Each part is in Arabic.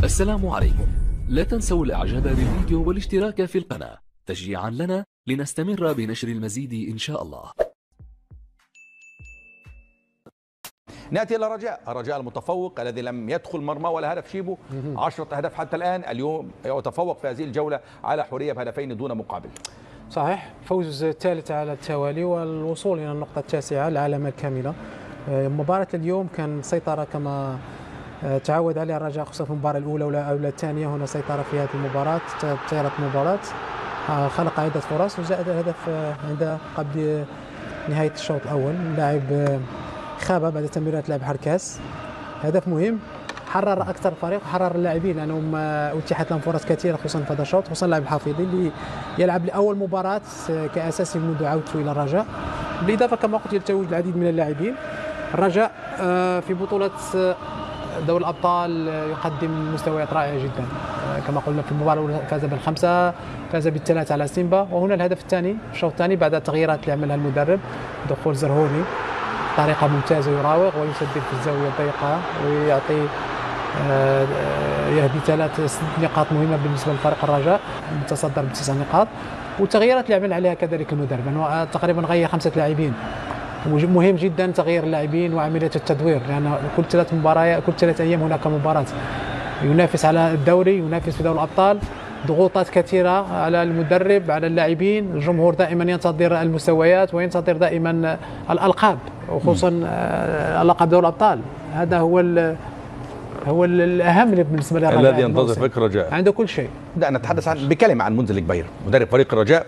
السلام عليكم. لا تنسوا الاعجاب بالفيديو والاشتراك في القناة تشجيعا لنا لنستمر بنشر المزيد ان شاء الله. نأتي إلى الرجاء المتفوق الذي لم يدخل مرمى ولا هدف شيبه، 10 أهداف حتى الآن. اليوم يتفوق في هذه الجولة على حورية بهدفين دون مقابل. صحيح، فوز الثالث على التوالي والوصول إلى النقطة التاسعة العلامة الكاملة. مباراة اليوم كان سيطرة كما تعود عليها الرجاء، خصوصا في المباراة الأولى أو الثانية. هنا سيطرة في هذه المباراة، طيرت المباراة، خلق عدة فرص وزاد الهدف عند قبل نهاية الشوط الأول. اللاعب خاب بعد تمريرات لاعب حركاس، هدف مهم حرر اكثر الفريق وحرر اللاعبين لانهم اتيحت لهم فرص كثيره خصوصا في هذا الشوط، خصوصا اللاعب الحفيظي اللي يلعب لاول مباراه كاساسي منذ عودته الى الرجاء. بالاضافه كما قلت يتوج العديد من اللاعبين. الرجاء في بطوله دوري الابطال يقدم مستويات رائعه جدا. كما قلنا في المباراه الاولى فاز بالخمسه، فاز بالثلاث على سيمبا، وهنا الهدف الثاني في الشوط الثاني بعد التغييرات اللي عملها المدرب، دخول زرهوني طريقة ممتازة، يراوغ ويسدد في الزاوية الضيقة ويعطي يهدي 3 نقاط مهمة بالنسبة لفريق الرجاء المتصدر ب9 نقاط. والتغييرات اللي عمل عليها كذلك المدرب، يعني تقريبا غير 5 لاعبين. مهم جدا تغيير اللاعبين وعملية التدوير، لأن كل 3 مباريات، كل 3 أيام هناك مباراة. ينافس على الدوري، ينافس في دوري الأبطال، ضغوطات كثيرة على المدرب، على اللاعبين. الجمهور دائما ينتظر المستويات وينتظر دائما الألقاب، وخصوصا ألقاب دوري الأبطال. هذا هو الأهم بالنسبة للرجاء الذي ينتظر فريق الرجاء، عنده كل شيء. دعنا نتحدث بكلمة عن منزل الجبير، مدرب فريق الرجاء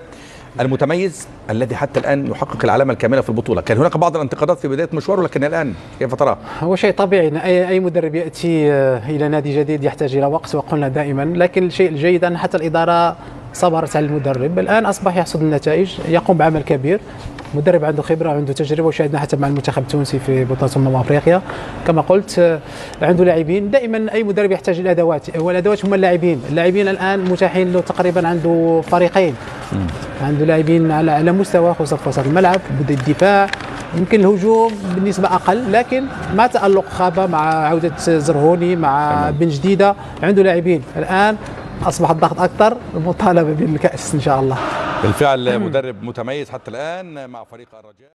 المتميز الذي حتى الآن يحقق العلامة الكاملة في البطولة. كان هناك بعض الانتقادات في بداية مشواره، لكن الآن كيف تراه؟ هو شيء طبيعي، أي مدرب يأتي إلى نادي جديد يحتاج إلى وقت، وقلنا دائما. لكن الشيء الجيد أن حتى الإدارة صبرت على المدرب، الآن أصبح يحصد النتائج، يقوم بعمل كبير. مدرب عنده خبرة وعنده تجربة، وشاهدنا حتى مع المنتخب التونسي في بطولة أفريقيا. كما قلت عنده لاعبين. دائما أي مدرب يحتاج الأدوات، والأدوات هم اللاعبين. اللاعبين الآن متاحين له، تقريبا عنده فريقين، عنده لاعبين على مستوى، خصوصا في وسط الملعب، بدا الدفاع، يمكن الهجوم بالنسبة أقل، لكن مع تألق خابة، مع عودة زرهوني، مع بن جديدة، عنده لاعبين. الآن أصبح الضغط أكثر، المطالبة بالكأس إن شاء الله. بالفعل مدرب متميز حتى الآن مع فريق الرجاء.